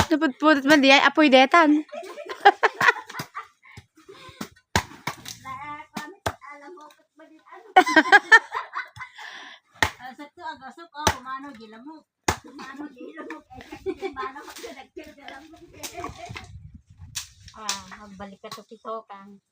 Napudpudot man di ay apoy detan. Sakto agasok kumano gilamok. Kumano gilamok kumano ko nagtigalamok. Magbalik ka to pisokan.